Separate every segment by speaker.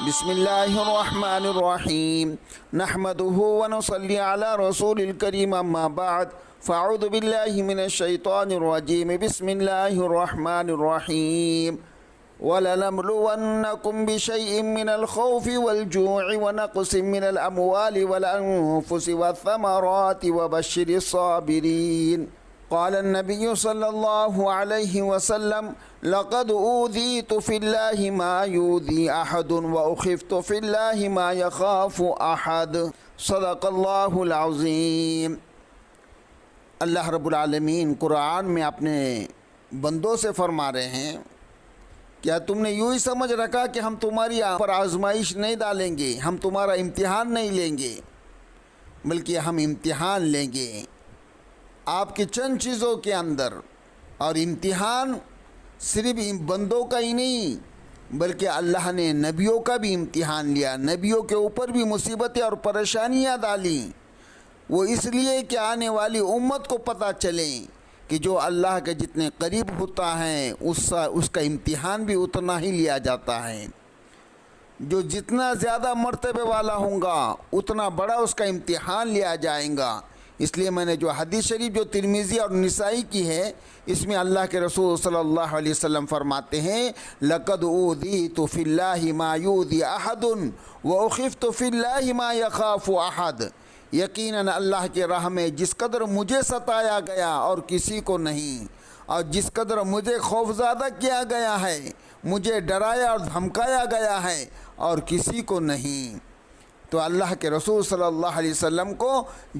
Speaker 1: بسم الله الرحمن الرحيم نحمده ونصلي على رسول الكريم أما بعد فأعوذ بالله من الشيطان الرجيم بسم الله الرحمن الرحيم وَلَنَبْلُوَنَّكُمْ بِشَيْءٍ مِّنَ الْخَوْفِ وَالْجُوعِ وَنَقْصٍ مِّنَ الْأَمْوَالِ وَالْأَنفُسِ وَالثَّمَرَاتِ وَبَشِّرِ الصَّابِرِينَ قال النبي صلى الله عليه وسلم لقد أوذيت في الله ما يؤذي أحد وأخفت في الله ما يخاف أحد صدق الله العظيم۔ اللہ رب العالمین قرآن میں اپنے بندوں سے فرما رہے ہیں، کیا تم نے یوں ہی سمجھ رکھا کہ ہم تمہاری پر آزمائش نہیں ڈالیں گے، ہم تمہارا امتحان نہیں لیں گے، بلکہ ہم امتحان لیں گے آپ کی چند چیزوں کے اندر۔ اور امتحان صرف بندوں کا ہی نہیں بلکہ اللہ نے نبیوں کا بھی امتحان لیا، نبیوں کے اوپر بھی مصیبتیں اور پریشانیاں ڈالیں، وہ اس لیے کہ آنے والی امت کو پتہ چلیں کہ جو اللہ کے جتنے قریب ہوتا ہے اس کا امتحان بھی اتنا ہی لیا جاتا ہے، جو جتنا زیادہ مرتبے والا ہوں گا اتنا بڑا اس کا امتحان لیا جائے گا۔ اس لیے میں نے جو حدیث شریف جو ترمذی اور نسائی کی ہے، اس میں اللہ کے رسول صلی اللہ علیہ وسلم فرماتے ہیں لقد اوذیت فی اللہ ما یؤذی احد واخفت فی اللہ ما یخاف احد، یقیناً اللہ کے راہ میں جس قدر مجھے ستایا گیا اور کسی کو نہیں، اور جس قدر مجھے خوفزدہ کیا گیا ہے، مجھے ڈرایا اور دھمکایا گیا ہے اور کسی کو نہیں۔ تو اللہ کے رسول صلی اللہ علیہ وسلم کو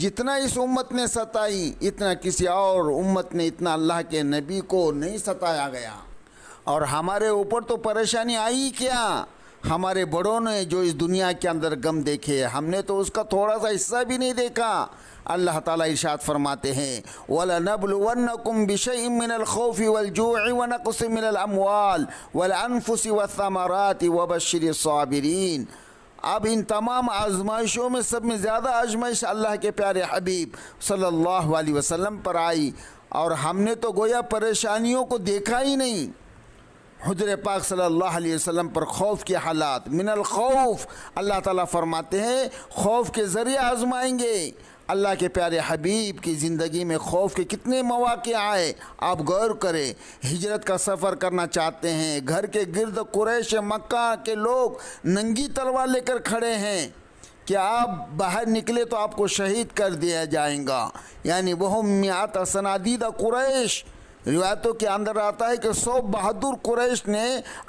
Speaker 1: جتنا اس امت نے ستائی اتنا کسی اور امت نے اتنا اللہ کے نبی کو نہیں ستایا گیا۔ اور ہمارے اوپر تو پریشانی آئی کیا، ہمارے بڑوں نے جو اس دنیا کے اندر غم دیکھے ہم نے تو اس کا تھوڑا سا حصہ بھی نہیں دیکھا۔ اللہ تعالیٰ ارشاد فرماتے ہیں وَلَنَبْلُوَنَّكُمْ بِشَيْءٍ مِّنَ الْخَوْفِ وَالْجُوعِ وَنَقْصٍ مِّنَ الْأَمْوَالِ وَالْأَنفُسِ وَالثَّمَرَاتِ وَبَشِّرِ الصَّابِرِينَ۔ اب ان تمام آزمائشوں میں سب میں زیادہ آزمائش اللہ کے پیارے حبیب صلی اللہ علیہ وسلم پر آئی، اور ہم نے تو گویا پریشانیوں کو دیکھا ہی نہیں۔ حضور پاک صلی اللہ علیہ وسلم پر خوف کی حالات، من الخوف، اللہ تعالیٰ فرماتے ہیں خوف کے ذریعے آزمائیں گے۔ اللہ کے پیارے حبیب کی زندگی میں خوف کے کتنے مواقع آئے، آپ غور کریں۔ ہجرت کا سفر کرنا چاہتے ہیں، گھر کے گرد قریش مکہ کے لوگ ننگی تلوار لے کر کھڑے ہیں کہ آپ باہر نکلے تو آپ کو شہید کر دیا جائے گا، یعنی وہ میات صنادید قریش۔ روایتوں کے اندر آتا ہے کہ 100 بہادر قریش نے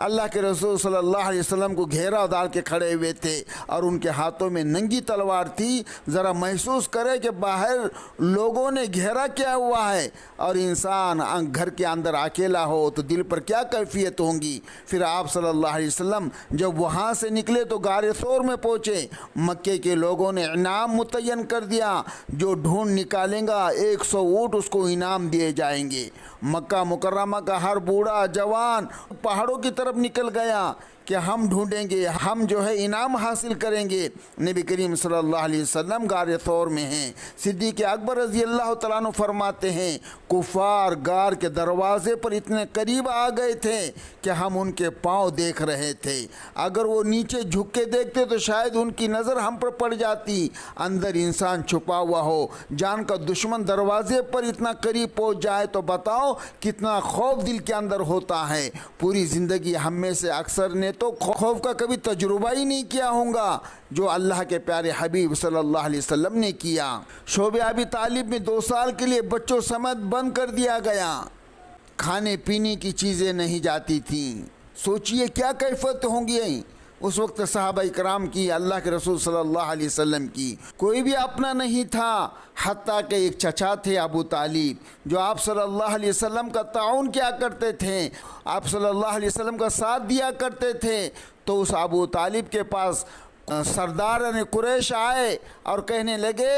Speaker 1: اللہ کے رسول صلی اللہ علیہ وسلم کو گھیرا ڈال کے کھڑے ہوئے تھے اور ان کے ہاتھوں میں ننگی تلوار تھی۔ ذرا محسوس کرے کہ باہر لوگوں نے گھیرا کیا ہوا ہے اور انسان گھر کے اندر اکیلا ہو تو دل پر کیا کیفیت ہوں گی۔ پھر آپ صلی اللہ علیہ وسلم جب وہاں سے نکلے تو غار ثور میں پہنچے، مکے کے لوگوں نے انعام متعین کر دیا، جو ڈھونڈ نکالیں گا 100 اونٹ اس کو انعام دیے جائیں گے۔ مکہ مکرمہ کا ہر بوڑھا جوان پہاڑوں کی طرف نکل گیا کہ ہم ڈھونڈیں گے، ہم جو ہے انعام حاصل کریں گے۔ نبی کریم صلی اللہ علیہ وسلم غار ثور میں ہیں۔ صدیق اکبر رضی اللہ تعالیٰ عنہ فرماتے ہیں کفار غار کے دروازے پر اتنے قریب آ گئے تھے کہ ہم ان کے پاؤں دیکھ رہے تھے، اگر وہ نیچے جھک کے دیکھتے تو شاید ان کی نظر ہم پر پڑ جاتی۔ اندر انسان چھپا ہوا ہو، جان کا دشمن دروازے پر اتنا قریب پہنچ جائے تو بتاؤ کتنا خوف دل کے اندر ہوتا ہے۔ پوری زندگی ہم میں سے اکثر نے تو خوف کا کبھی تجربہ ہی نہیں کیا ہوگا جو اللہ کے پیارے حبیب صلی اللہ علیہ وسلم نے کیا۔ شعبہ ابی طالب میں 2 سال کے لیے بچوں سمیت بند کر دیا گیا، کھانے پینے کی چیزیں نہیں جاتی تھیں۔ سوچئے کیا کیفیت ہوں گی اس وقت صحابہ کرام کی، اللہ کے رسول صلی اللہ علیہ وسلم کی کوئی بھی اپنا نہیں تھا، حتیٰ کہ ایک چچا تھے ابو طالب جو آپ صلی اللہ علیہ وسلم کا تعاون کیا کرتے تھے، آپ صلی اللہ علیہ وسلم کا ساتھ دیا کرتے تھے۔ تو اس ابو طالب کے پاس سردار قریش آئے اور کہنے لگے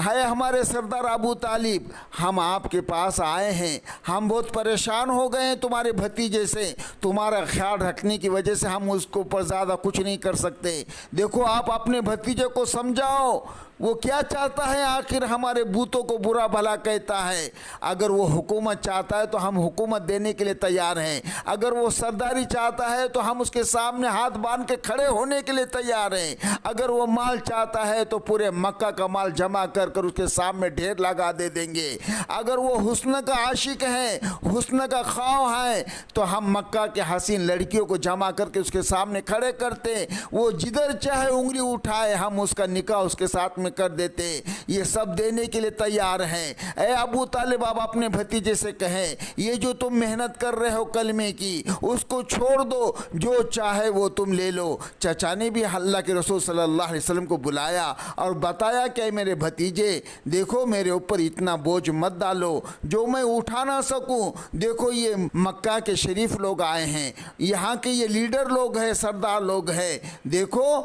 Speaker 1: ہے ہمارے سردار ابو طالب، ہم آپ کے پاس آئے ہیں، ہم بہت پریشان ہو گئے ہیں تمہارے بھتیجے سے، تمہارا خیال رکھنے کی وجہ سے ہم اس کو پر زیادہ کچھ نہیں کر سکتے، دیکھو آپ اپنے بھتیجے کو سمجھاؤ، وہ کیا چاہتا ہے آخر؟ ہمارے بتوں کو برا بھلا کہتا ہے۔ اگر وہ حکومت چاہتا ہے تو ہم حکومت دینے کے لیے تیار ہیں، اگر وہ سرداری چاہتا ہے تو ہم اس کے سامنے ہاتھ باندھ کے کھڑے ہونے کے لیے تیار ہیں، اگر وہ مال چاہتا ہے تو پورے مکہ کا مال جمع کر کر اس کے سامنے ڈھیر لگا دے دیں گے، اگر وہ حسن کا عاشق ہے، حسن کا خواہ ہے، تو ہم مکہ کے حسین لڑکیوں کو جمع کر کے اس کے سامنے کھڑے کرتے، وہ جدھر چاہے انگلی اٹھائے ہم اس کا نکاح اس کے ساتھ میں کر دیتے۔ یہ سب دینے کے لیے تیار ہیں۔ اے ابو طالب، آپ اپنے بھتیجے سے کہیں یہ جو تم محنت کر رہے ہو کلمے کی، اس کو چھوڑ دو، جو چاہے وہ تم لے لو۔ چچا نے بھی اللہ کے رسول صلی اللہ علیہ وسلم کو بلایا اور بتایا کہ اے میرے بھتیجے، دیکھو میرے اوپر اتنا بوجھ مت ڈالو جو میں اٹھا نہ سکوں۔ دیکھو یہ مکہ کے شریف لوگ آئے ہیں، یہاں کے یہ لیڈر لوگ ہیں، سردار لوگ ہیں، دیکھو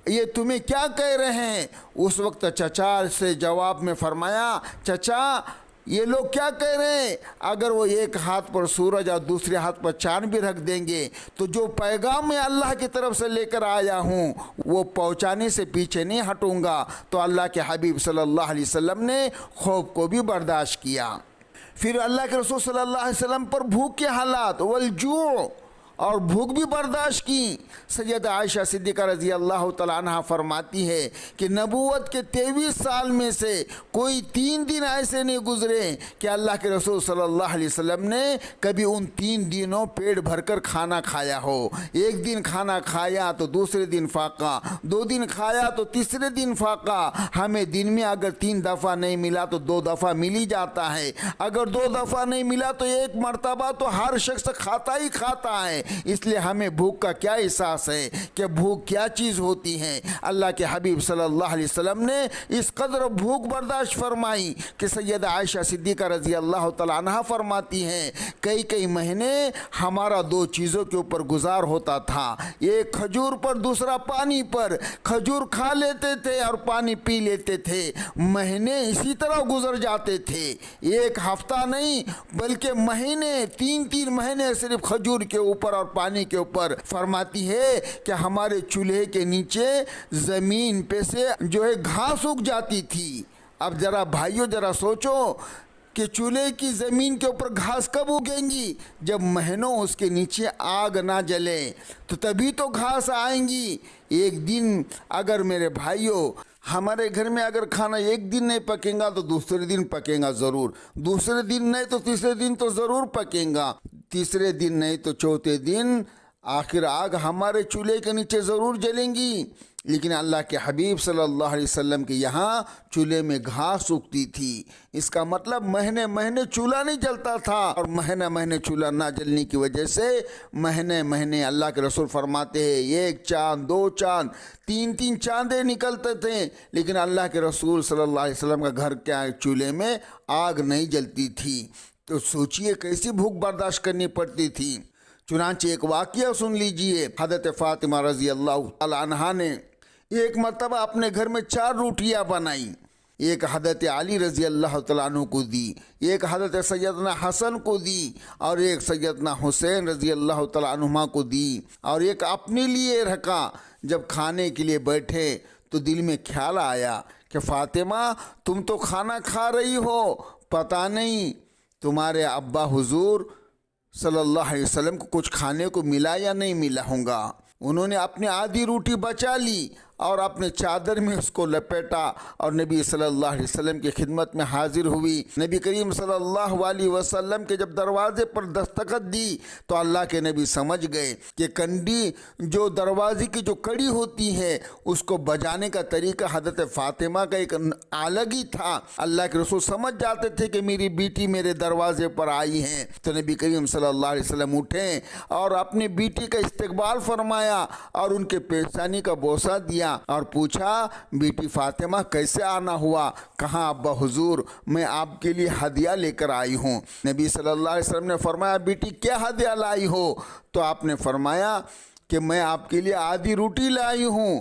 Speaker 1: یہ تمہیں کیا کہہ رہے ہیں۔ اس وقت چچا سے جواب میں فرمایا، چچا یہ لوگ کیا کہہ رہے ہیں؟ اگر وہ ایک ہاتھ پر سورج اور دوسرے ہاتھ پر چاند بھی رکھ دیں گے تو جو پیغام میں اللہ کی طرف سے لے کر آیا ہوں وہ پہنچانے سے پیچھے نہیں ہٹوں گا۔ تو اللہ کے حبیب صلی اللہ علیہ وسلم نے خوف کو بھی برداشت کیا۔ پھر اللہ کے رسول صلی اللہ علیہ وسلم پر بھوک کے حالات، والجوع، اور بھوک بھی برداشت کی۔ سیدہ عائشہ صدیقہ رضی اللہ تعالیٰ عنہ فرماتی ہے کہ نبوت کے 23 سال میں سے کوئی 3 دن ایسے نہیں گزرے کہ اللہ کے رسول صلی اللہ علیہ وسلم نے کبھی ان 3 دنوں پیٹ بھر کر کھانا کھایا ہو۔ ایک دن کھانا کھایا تو دوسرے دن فاقہ، 2 دن کھایا تو تیسرے دن فاقہ۔ ہمیں دن میں اگر 3 دفعہ نہیں ملا تو 2 دفعہ مل ہی جاتا ہے، اگر 2 دفعہ نہیں ملا تو 1 مرتبہ تو ہر شخص کھاتا ہی کھاتا ہے۔ اس لیے ہمیں بھوک کا کیا احساس ہے کہ بھوک کیا چیز ہوتی ہے۔ اللہ کے حبیب صلی اللہ علیہ وسلم نے اس قدر بھوک برداشت فرمائی کہ سیدہ عائشہ صدیقہ رضی اللہ تعالیٰ عنہ فرماتی ہیں کئی مہینے ہمارا 2 چیزوں کے اوپر گزار ہوتا تھا، ایک کھجور پر، دوسرا پانی پر۔ کھجور کھا لیتے تھے اور پانی پی لیتے تھے، مہینے اسی طرح گزر جاتے تھے، 1 ہفتہ نہیں بلکہ مہینے، 3 مہینے صرف کھجور کے اوپر اور پانی کے اوپر۔ فرماتی ہے کہ ہمارے چولہے کے نیچے زمین پہ سے جو ہے گھاس اگ جاتی تھی۔ اب ذرا بھائیو ذرا سوچو کہ چولہے کی زمین کے اوپر گھاس کب اگیں گی؟ جب مہینوں اس کے نیچے آگ نہ جلے تو تبھی تو گھاس آئیں گی۔ ایک دن اگر میرے بھائیو ہمارے گھر میں اگر کھانا ایک دن نہیں پکیں گا تو دوسرے دن پکیں گا ضرور، دوسرے دن نہیں تو تیسرے دن تو ضرور پکیں گا، تیسرے دن نہیں تو چوتھے دن آخر آگ ہمارے چولہے کے نیچے ضرور جلیں گی۔ لیکن اللہ کے حبیب صلی اللہ علیہ وسلم کے یہاں چولہے میں گھاس اگتی تھی۔ اس کا مطلب مہینے چولہا نہیں جلتا تھا، اور مہینے چولہا نہ جلنے کی وجہ سے مہینے اللہ کے رسول فرماتے ہیں 1 چاند، 2 چاند، 3 چاندیں نکلتے تھے، لیکن اللہ کے رسول صلی اللہ علیہ وسلم کا گھر کے چولہے میں آگ نہیں جلتی تھی۔ تو سوچئے کیسی بھوک برداشت کرنی پڑتی تھی۔ چنانچہ ایک واقعہ سن لیجئے، حضرت فاطمہ رضی اللہ تعالی عنہا نے ایک مرتبہ اپنے گھر میں 4 روٹیاں بنائیں، ایک حضرت علی رضی اللہ تعالیٰ عنہ کو دی، ایک حضرت سیدنا حسن کو دی، اور ایک سیدنا حسین رضی اللہ تعالیٰ عنہما کو دی، اور ایک اپنے لیے رکھا۔ جب کھانے کے لیے بیٹھے تو دل میں خیال آیا کہ فاطمہ تم تو کھانا کھا رہی ہو، پتہ نہیں تمہارے ابا حضور صلی اللہ علیہ وسلم کو کچھ کھانے کو ملا یا نہیں ملا ہوں گا۔ انہوں نے اپنی آدھی روٹی بچا لی اور اپنے چادر میں اس کو لپیٹا اور نبی صلی اللہ علیہ وسلم کی خدمت میں حاضر ہوئی۔ نبی کریم صلی اللہ علیہ وسلم کے جب دروازے پر دستخط دی تو اللہ کے نبی سمجھ گئے کہ کنڈی جو دروازے کی جو کڑی ہوتی ہے اس کو بجانے کا طریقہ حضرت فاطمہ کا ایک الگ ہی تھا۔ اللہ کے رسول سمجھ جاتے تھے کہ میری بیٹی میرے دروازے پر آئی ہیں، تو نبی کریم صلی اللہ علیہ وسلم اٹھے اور اپنی بیٹی کا استقبال فرمایا اور ان کے پیشانی کا بوسہ دیا اور پوچھا بیٹی فاطمہ کیسے آنا ہوا؟ کہاں ابا حضور میں آپ کے لیے ہدیہ لے کر آئی ہوں۔ نبی صلی اللہ علیہ وسلم نے فرمایا بیٹی کیا ہدیہ لائی ہو؟ تو آپ نے فرمایا کہ میں آپ کے لیے آدھی روٹی لائی ہوں۔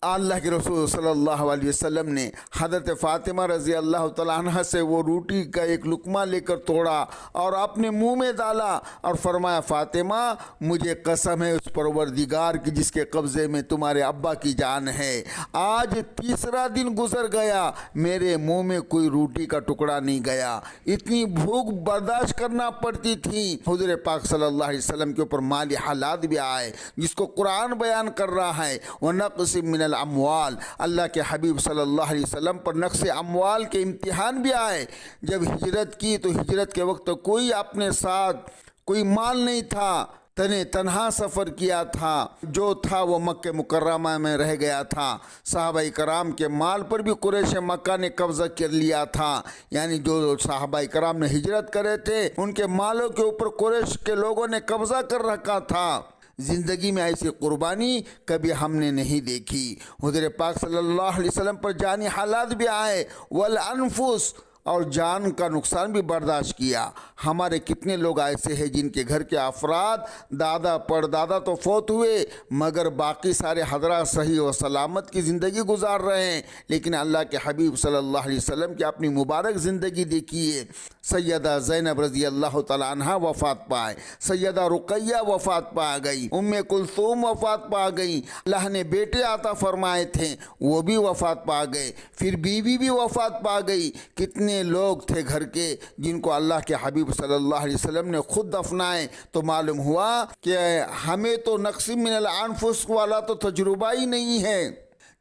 Speaker 1: اللہ کے رسول صلی اللہ علیہ وسلم نے حضرت فاطمہ رضی اللہ تعالیٰ عنہ سے وہ روٹی کا ایک لقمہ لے کر توڑا اور اپنے منہ میں ڈالا اور فرمایا فاطمہ مجھے قسم ہے اس پروردگار کی جس کے قبضے میں تمہارے ابا کی جان ہے، آج تیسرا دن گزر گیا میرے منہ میں کوئی روٹی کا ٹکڑا نہیں گیا، اتنی بھوک برداشت کرنا پڑتی تھی۔ حضور پاک صلی اللہ علیہ وسلم کے اوپر مالی حالات بھی آئے جس کو قرآن بیان کر رہا ہے، وَنَقْصٍ مِّنَ الاموال، اللہ کے حبیب صلی اللہ علیہ وسلم پر نقص اموال کے امتحان بھی آئے۔ جب ہجرت کی تو ہجرت کے وقت کوئی اپنے ساتھ کوئی مال نہیں تھا، تنہا سفر کیا تھا، جو تھا وہ مکہ مکرمہ میں رہ گیا تھا۔ صحابہ کرام کے مال پر بھی قریش مکہ نے قبضہ کر لیا تھا، یعنی جو صحابہ کرام نے ہجرت کرے تھے ان کے مالوں کے اوپر قریش کے لوگوں نے قبضہ کر رکھا تھا۔ زندگی میں ایسی قربانی کبھی ہم نے نہیں دیکھی۔ حضور پاک صلی اللہ علیہ وسلم پر جانی حالات بھی آئے، والانفس، اور جان کا نقصان بھی برداشت کیا۔ ہمارے کتنے لوگ ایسے ہیں جن کے گھر کے افراد دادا پردادا تو فوت ہوئے مگر باقی سارے حضرات صحیح و سلامت کی زندگی گزار رہے ہیں، لیکن اللہ کے حبیب صلی اللہ علیہ وسلم کی اپنی مبارک زندگی دیکھیے۔ سیدہ زینب رضی اللہ تعالیٰ عنہ وفات پائے، سیدہ رقیہ وفات پا گئی، ام کلثوم وفات پا گئی، اللہ نے بیٹے عطا فرمائے تھے وہ بھی وفات پا گئے، پھر بیوی بھی وفات پا گئی۔ کتنے لوگ تھے گھر کے جن کو اللہ کے حبیب صلی اللہ علیہ وسلم نے خود دفنائے، تو معلوم ہوا کہ ہمیں تو نقص من الانفس والا تو تجربہ ہی نہیں ہے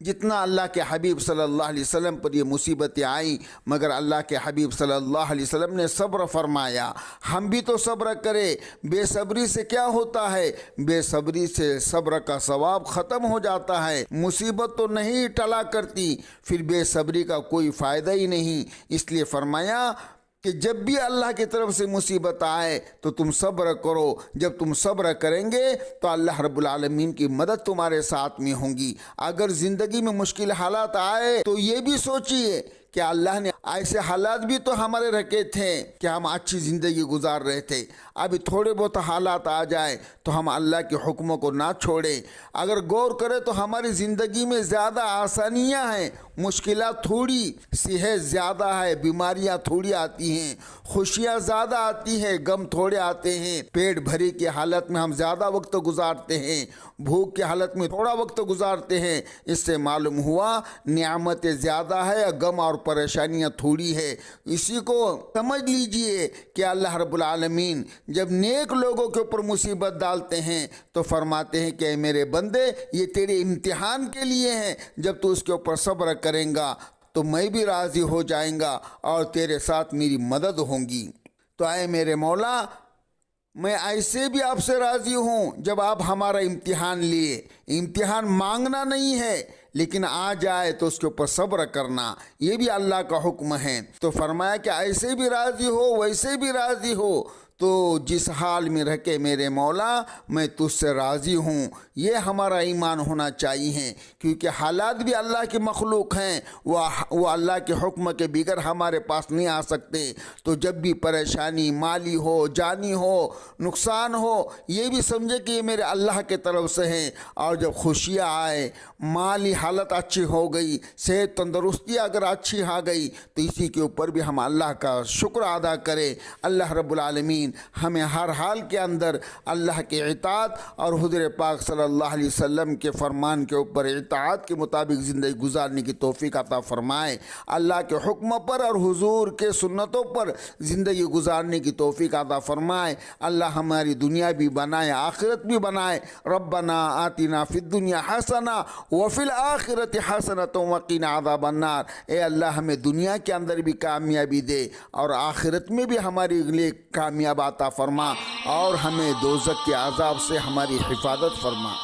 Speaker 1: جتنا اللہ کے حبیب صلی اللہ علیہ وسلم پر یہ مصیبتیں آئیں، مگر اللہ کے حبیب صلی اللہ علیہ وسلم نے صبر فرمایا۔ ہم بھی تو صبر کرے، بے صبری سے کیا ہوتا ہے؟ بے صبری سے صبر کا ثواب ختم ہو جاتا ہے، مصیبت تو نہیں ٹلا کرتی، پھر بے صبری کا کوئی فائدہ ہی نہیں۔ اس لیے فرمایا کہ جب بھی اللہ کی طرف سے مصیبت آئے تو تم صبر کرو، جب تم صبر کریں گے تو اللہ رب العالمین کی مدد تمہارے ساتھ میں ہوں گی۔ اگر زندگی میں مشکل حالات آئے تو یہ بھی سوچئے کہ اللہ نے ایسے حالات بھی تو ہمارے رکھے تھے کہ ہم اچھی زندگی گزار رہے تھے، ابھی تھوڑے بہت حالات آ جائے تو ہم اللہ کے حکموں کو نہ چھوڑیں۔ اگر غور کریں تو ہماری زندگی میں زیادہ آسانیاں ہیں، مشکلات تھوڑی، صحت زیادہ ہے، بیماریاں تھوڑی آتی ہیں، خوشیاں زیادہ آتی ہیں، غم تھوڑے آتے ہیں، پیٹ بھری کی حالت میں ہم زیادہ وقت گزارتے ہیں، بھوک کی حالت میں تھوڑا وقت گزارتے ہیں۔ اس سے معلوم ہوا نعمتیں زیادہ ہے، غم اور پریشانیاں تھوڑی ہے۔ اسی کو سمجھ لیجئے کہ اللہ رب العالمین جب نیک لوگوں کے اوپر مصیبت ڈالتے ہیں تو فرماتے ہیں کہ اے میرے بندے یہ تیرے امتحان کے لیے ہیں، جب تو اس کے اوپر صبر کریں گا تو میں بھی راضی ہو جائیں گا اور تیرے ساتھ میری مدد ہوں گی۔ تو اے میرے مولا میں ایسے بھی آپ سے راضی ہوں جب آپ ہمارا امتحان لیے، امتحان مانگنا نہیں ہے لیکن آ جائے تو اس کے اوپر صبر کرنا، یہ بھی اللہ کا حکم ہے۔ تو فرمایا کہ ایسے بھی راضی ہو ویسے بھی راضی ہو، تو جس حال میں رہ کے میرے مولا میں تجھ سے راضی ہوں، یہ ہمارا ایمان ہونا چاہیے، کیونکہ حالات بھی اللہ کی مخلوق ہیں، وہ اللہ کے حکم کے بغیر ہمارے پاس نہیں آ سکتے۔ تو جب بھی پریشانی مالی ہو جانی ہو نقصان ہو یہ بھی سمجھے کہ یہ میرے اللہ کے طرف سے ہیں، اور جب خوشیاں آئے مالی حالت اچھی ہو گئی صحت تندرستی اگر اچھی آ گئی تو اسی کے اوپر بھی ہم اللہ کا شکر ادا کریں۔ اللہ رب العالمین ہمیں ہر حال کے اندر اللہ کے اطاعت اور حضور پاک صلی اللہ علیہ وسلم کے فرمان کے اوپر اطاعت کے مطابق زندگی گزارنے کی توفیق عطا فرمائے، اللہ کے حکم پر اور حضور کے سنتوں پر زندگی گزارنے کی توفیق عطا فرمائے۔ اللہ ہماری دنیا بھی بنائے آخرت بھی بنائے۔ ربنا آتنا فی الدنیا حسنہ وفی الآخرۃ حسنۃ وقنا عذاب النار، اے اللہ ہمیں دنیا کے اندر بھی کامیابی دے اور آخرت میں بھی ہمارے لیے کامیاب عطا فرما، اور ہمیں دوزخ کے عذاب سے ہماری حفاظت فرما۔